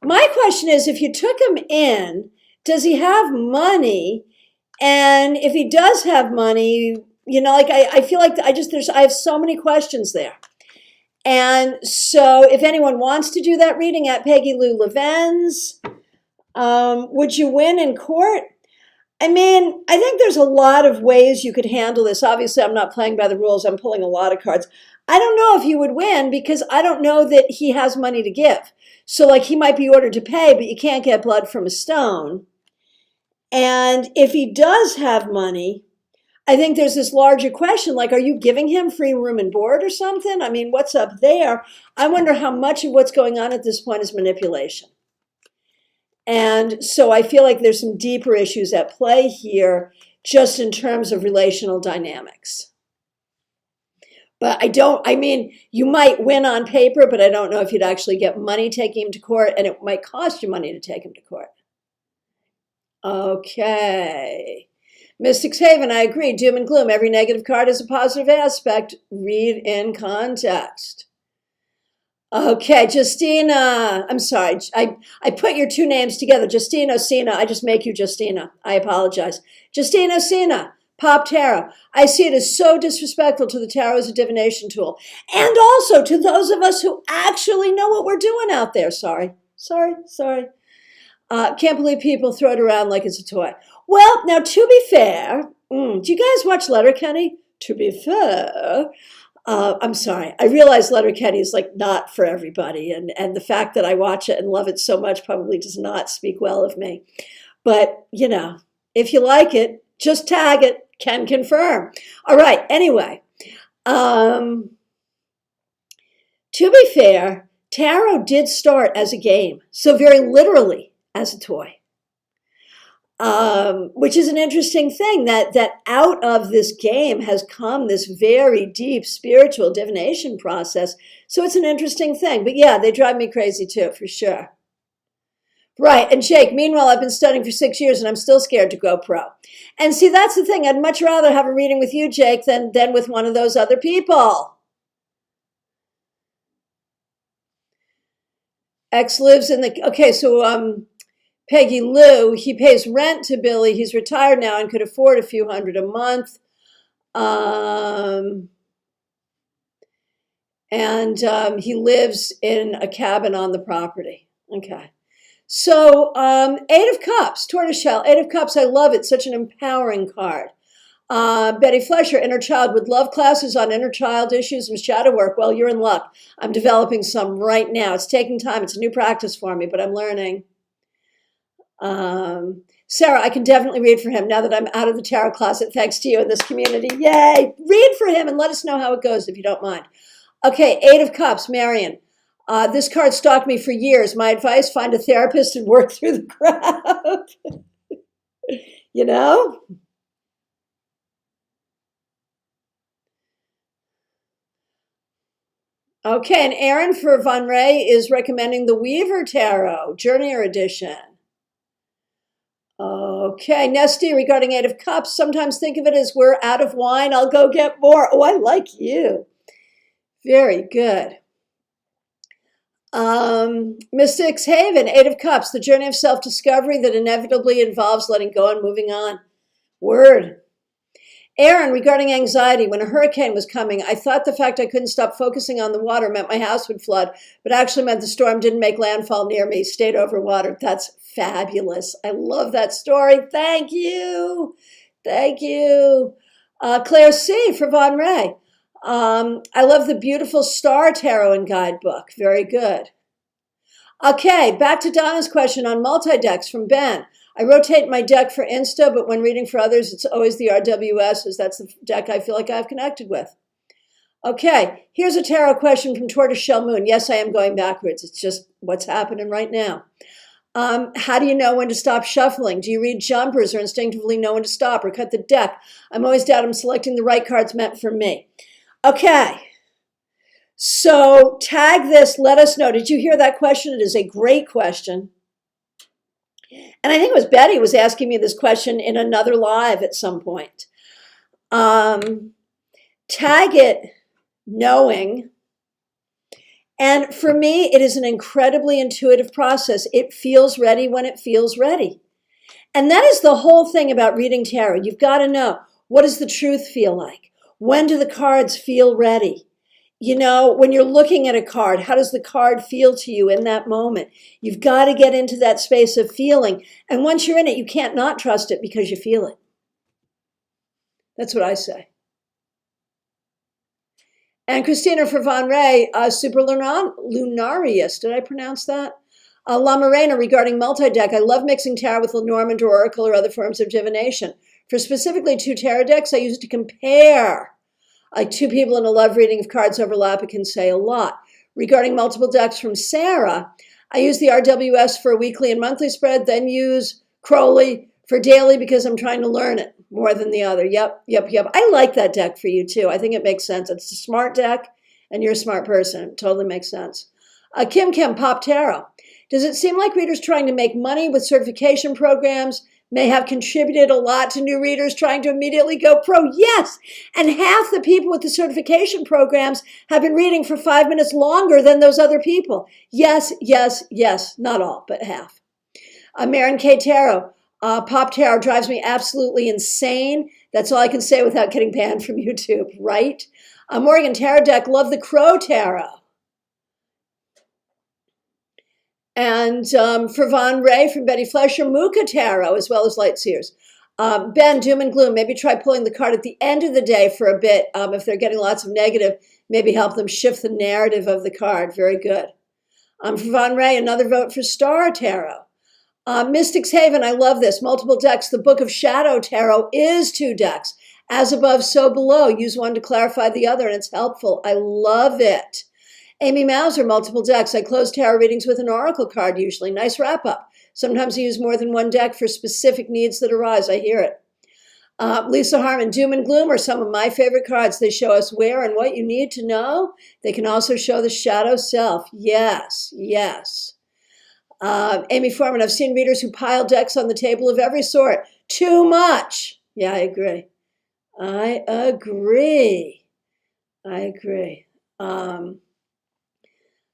my question is, if you took him in, does he have money? And if he does have money, you know, like I feel like I have so many questions there. And so if anyone wants to do that reading at Peggy Lou Leven's, would you win in court? I mean, I think there's a lot of ways you could handle this. Obviously, I'm not playing by the rules. I'm pulling a lot of cards. I don't know if you would win because I don't know that he has money to give. So like he might be ordered to pay, but you can't get blood from a stone. And if he does have money, I think there's this larger question, like, are you giving him free room and board or something? I mean, what's up there? I wonder how much of what's going on at this point is manipulation. And so I feel like there's some deeper issues at play here, just in terms of relational dynamics. But I mean, you might win on paper, but I don't know if you'd actually get money taking him to court, and it might cost you money to take him to court. Okay. Mystics Haven, I agree. Doom and gloom. Every negative card is a positive aspect. Read in context. Okay, Justina. I'm sorry. I put your two names together. Justina Sina. I just make you Justina. I apologize. Justina Sina. Pop Tarot. I see it as so disrespectful to the tarot as a divination tool. And also to those of us who actually know what we're doing out there. Sorry. Can't believe people throw it around like it's a toy. Well, now to be fair, do you guys watch Letterkenny? To be fair, I'm sorry. I realize Letterkenny is like not for everybody. And the fact that I watch it and love it so much probably does not speak well of me. But, you know, if you like it, just tag it. Can confirm. All right. Anyway, to be fair, tarot did start as a game. So very literally as a toy. Which is an interesting thing that out of this game has come this very deep spiritual divination process. So it's an interesting thing. But yeah, they drive me crazy too, for sure. Right. And Jake, meanwhile, I've been studying for 6 years and I'm still scared to go pro. And see, that's the thing. I'd much rather have a reading with you, Jake, than with one of those other people. X lives in the, okay, so Peggy Lou, he pays rent to Billy. He's retired now and could afford a few $100 a month. He lives in a cabin on the property. Okay. So, Eight of Cups, Tortoiseshell, Eight of Cups, I love it. Such an empowering card. Betty Flesher, Inner Child, would love classes on inner child issues and shadow work. Well, you're in luck. I'm developing some right now. It's taking time. It's a new practice for me, but I'm learning. Sarah, I can definitely read for him now that I'm out of the tarot closet, thanks to you in this community. Yay! Read for him and let us know how it goes if you don't mind. Okay, Eight of Cups, Marion. This card stalked me for years. My advice, find a therapist and work through the crowd. You know? Okay, and Aaron for Von Ray is recommending the Weaver Tarot, Journeyer Edition. Okay, Nesty, regarding Eight of Cups, sometimes think of it as we're out of wine, I'll go get more. Oh, I like you. Very good. Mystics Haven, Eight of Cups, the journey of self-discovery that inevitably involves letting go and moving on. Word. Aaron, regarding anxiety, when a hurricane was coming, I thought the fact I couldn't stop focusing on the water meant my house would flood, but actually meant the storm didn't make landfall near me, stayed over water. That's fabulous. I love that story. Thank you. Thank you. Claire C. for Von Ray. I love the beautiful Star Tarot and Guidebook. Very good. Okay, back to Donna's question on multi-decks from Ben. I rotate my deck for Insta, but when reading for others, it's always the RWS, as that's the deck I feel like I've connected with. Okay, here's a tarot question from Tortoiseshell Moon. Yes, I am going backwards. It's just what's happening right now. How do you know when to stop shuffling? Do you read jumpers or instinctively know when to stop or cut the deck? I'm always doubt I'm selecting the right cards meant for me. Okay, so tag this, let us know. Did you hear that question? It is a great question. And I think it was Betty was asking me this question in another live at some point. Tag it knowing. And for me, it is an incredibly intuitive process. It feels ready when it feels ready. And that is the whole thing about reading tarot. You've got to know, what does the truth feel like? When do the cards feel ready? you know, when you're looking at a card, how does the card feel to you in that moment? You've got to get into that space of feeling. And once you're in it, you can't not trust it because you feel it. That's what I say. And Christina for Von Ray, Lunarius, did I pronounce that? La Morena regarding multi-deck. I love mixing tarot with Lenormand or Oracle or other forms of divination. For specifically 2 tarot decks, I use it to compare. Like 2 people in a love reading, if cards overlap, it can say a lot. Regarding multiple decks from Sarah, I use the RWS for a weekly and monthly spread, then use Crowley for daily because I'm trying to learn it more than the other. Yep. I like that deck for you too. I think it makes sense. It's a smart deck and you're a smart person. It totally makes sense. Kim Pop Tarot. Does it seem like readers trying to make money with certification programs may have contributed a lot to new readers trying to immediately go pro? Yes. And half the people with the certification programs have been reading for 5 minutes longer than those other people. Yes. Not all, but half. Marin K. Tarot. Pop Tarot drives me absolutely insane. That's all I can say without getting banned from YouTube, right? Morgan Tarot deck. Love the Crow Tarot. And for Von Ray, from Betty Flesher, Muka Tarot, as well as Light Seers. Ben, Doom and Gloom, maybe try pulling the card at the end of the day for a bit. If they're getting lots of negative, maybe help them shift the narrative of the card. Very good. For Von Ray, another vote for Star Tarot. Mystics Haven, I love this. Multiple decks. The Book of Shadow Tarot is 2 decks. As above, so below. Use one to clarify the other, and it's helpful. I love it. Amy Mauser, multiple decks. I close tarot readings with an oracle card usually. Nice wrap up. Sometimes I use more than one deck for specific needs that arise. I hear it. Lisa Harmon, Doom and Gloom are some of my favorite cards. They show us where and what you need to know. They can also show the shadow self. Yes. Amy Foreman, I've seen readers who pile decks on the table of every sort. Too much. Yeah, I agree.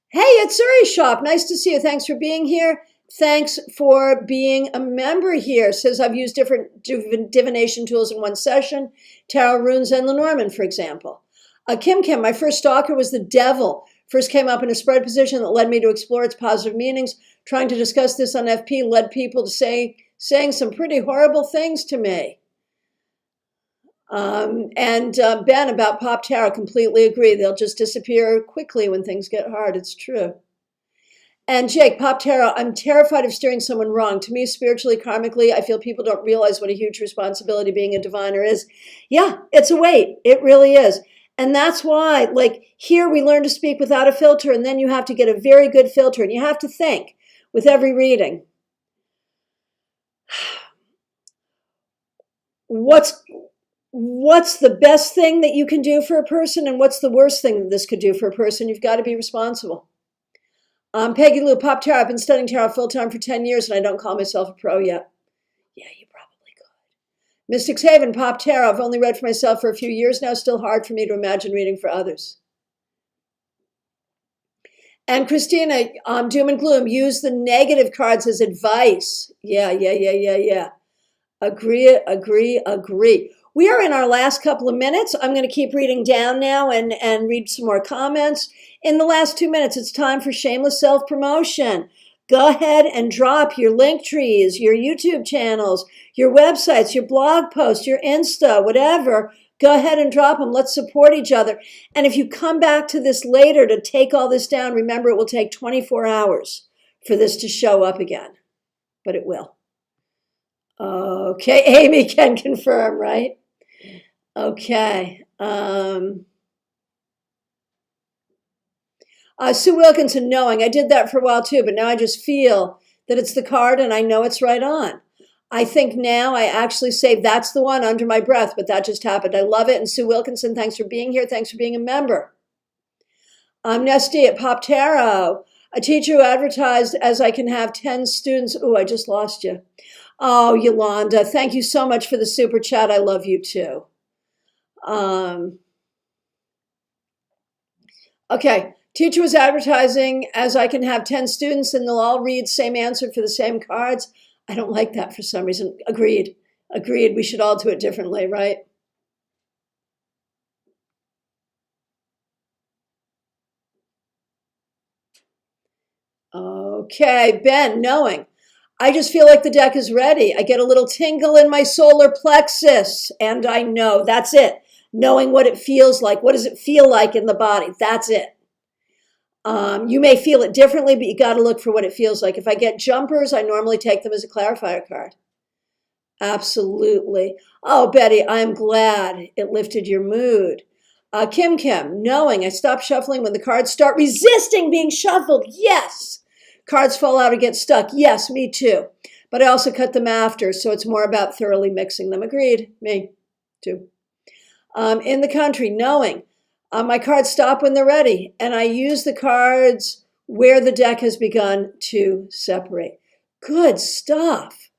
Hey, it's Suri Shop. Nice to see you. Thanks for being here. Thanks for being a member here. Says I've used different divination tools in one session. Tarot, runes, and Lenormand, for example. Kim, my first stalker was the devil. First came up in a spread position that led me to explore its positive meanings. Trying to discuss this on FP led people to saying some pretty horrible things to me. Ben, about Pop Tarot, completely agree. They'll just disappear quickly when things get hard. It's true. And Jake, Pop Tarot, I'm terrified of steering someone wrong. To me, spiritually, karmically, I feel people don't realize what a huge responsibility being a diviner is. Yeah, it's a weight. It really is. And that's why, like, here we learn to speak without a filter, and then you have to get a very good filter, and you have to think with every reading. What's the best thing that you can do for a person, and what's the worst thing that this could do for a person? You've got to be responsible. Peggy Lou, Pop Tarot. I've been studying tarot full-time for 10 years, and I don't call myself a pro yet. Yeah, you probably could. Mystics Haven, Pop Tarot. I've only read for myself for a few years now. Still hard for me to imagine reading for others. And Christina, Doom and Gloom. Use the negative cards as advice. Yeah. Agree. We are in our last couple of minutes. I'm going to keep reading down now and read some more comments. In the last 2 minutes, it's time for shameless self-promotion. Go ahead and drop your link trees, your YouTube channels, your websites, your blog posts, your Insta, whatever. Go ahead and drop them. Let's support each other. And if you come back to this later to take all this down, remember it will take 24 hours for this to show up again. But it will. Okay, Amy can confirm, right? Okay. Sue Wilkinson, knowing. I did that for a while too, but now I just feel that it's the card and I know it's right on. I think now I actually say that's the one under my breath, but that just happened. I love it. And Sue Wilkinson, thanks for being here. Thanks for being a member. I'm Nesty at Pop Tarot, a teacher who advertised as I can have 10 students. Oh, I just lost you. Oh, Yolanda, thank you so much for the super chat. I love you too. Okay, teacher was advertising as I can have 10 students and they'll all read same answer for the same cards. I don't like that for some reason. Agreed. We should all do it differently, right? Okay, Ben, knowing. I just feel like the deck is ready. I get a little tingle in my solar plexus, and I know that's it. Knowing what it feels like. What does it feel like in the body? That's it. You may feel it differently, but you got to look for what it feels like. If I get jumpers, I normally take them as a clarifier card. Absolutely. Oh, Betty, I'm glad it lifted your mood. Kim, knowing I stop shuffling when the cards start resisting being shuffled. Yes. Cards fall out or get stuck. Yes, me too. But I also cut them after, so it's more about thoroughly mixing them. Agreed. Me too. In the country, knowing my cards stop when they're ready, and I use the cards where the deck has begun to separate. Good stuff.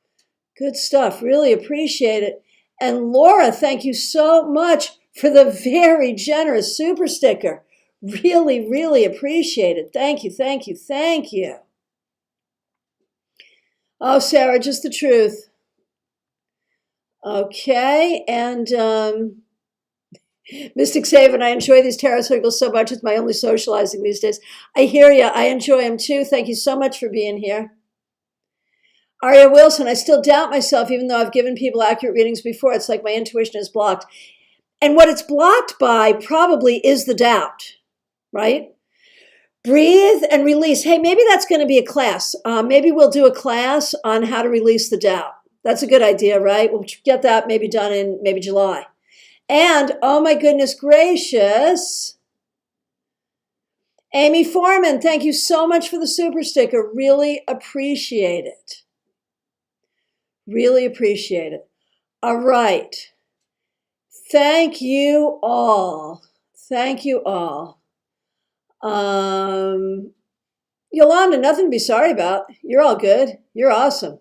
Good stuff. Really appreciate it. And Laura, thank you so much for the very generous super sticker. Really, really appreciate it. Thank you, thank you, thank you. Oh, Sarah, just the truth. Okay, and Mystic Saven, I enjoy these tarot circles so much. It's my only socializing these days. I hear you. I enjoy them too. Thank you so much for being here. Aria Wilson, I still doubt myself, even though I've given people accurate readings before. It's like my intuition is blocked. And what it's blocked by probably is the doubt, right? Breathe and release. Hey, maybe that's going to be a class. Maybe we'll do a class on how to release the doubt. That's a good idea, right? We'll get that maybe done in maybe July. And, oh my goodness gracious, Amy Foreman, thank you so much for the super sticker. Really appreciate it. Really appreciate it. All right. Thank you all. Thank you all. Yolanda, nothing to be sorry about. You're all good. You're awesome.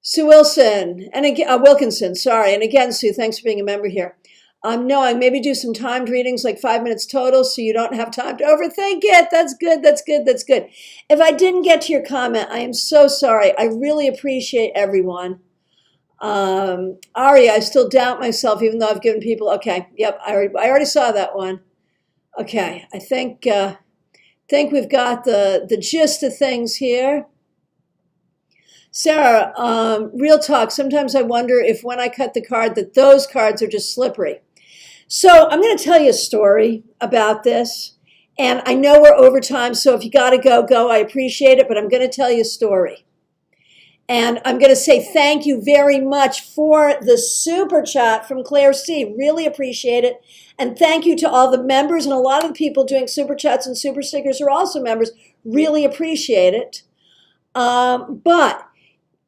Sue Wilson, and again, Wilkinson, sorry. And again, Sue, thanks for being a member here. Knowing maybe do some timed readings, like 5 minutes total, so you don't have time to overthink it. That's good, that's good, that's good. If I didn't get to your comment, I am so sorry. I really appreciate everyone. Ari, I still doubt myself, even though I've given people, okay, yep, I already saw that one. Okay, I think we've got the gist of things here. Sarah, real talk, sometimes I wonder if when I cut the card that those cards are just slippery. So I'm going to tell you a story about this. And I know we're over time, so if you got to go, go. I appreciate it, but I'm going to tell you a story. And I'm going to say thank you very much for the super chat from Claire C. Really appreciate it. And thank you to all the members. And a lot of the people doing super chats and super stickers are also members. Really appreciate it. But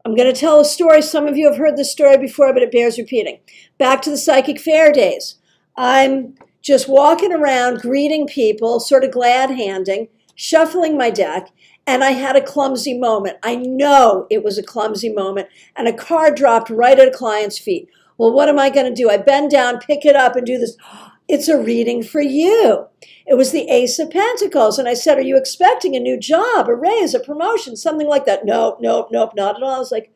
I'm going to tell a story. Some of you have heard this story before, but it bears repeating. Back to the psychic fair days. I'm just walking around, greeting people, sort of glad-handing, shuffling my deck, and I had a clumsy moment. I know it was a clumsy moment, and a card dropped right at a client's feet. Well, what am I going to do? I bend down, pick it up, and do this. It's a reading for you. It was the Ace of Pentacles, and I said, are you expecting a new job, a raise, a promotion, something like that? Nope, not at all. I was like,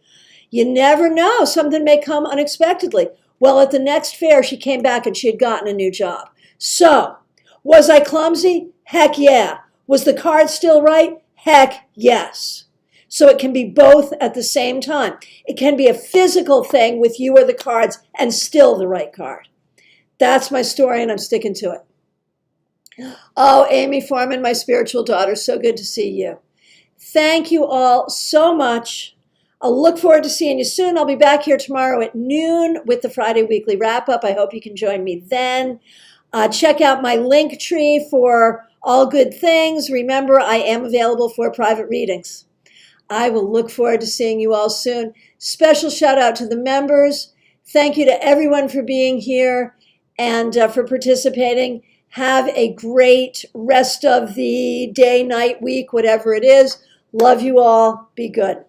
you never know. Something may come unexpectedly. Well, at the next fair, she came back and she had gotten a new job. So, was I clumsy? Heck yeah. Was the card still right? Heck yes. So it can be both at the same time. It can be a physical thing with you or the cards and still the right card. That's my story, and I'm sticking to it. Oh, Amy Foreman, my spiritual daughter, so good to see you. Thank you all so much. I'll look forward to seeing you soon. I'll be back here tomorrow at noon with the Friday Weekly Wrap-Up. I hope you can join me then. Check out my link tree for all good things. Remember, I am available for private readings. I will look forward to seeing you all soon. Special shout out to the members. Thank you to everyone for being here and for participating. Have a great rest of the day, night, week, whatever it is. Love you all. Be good.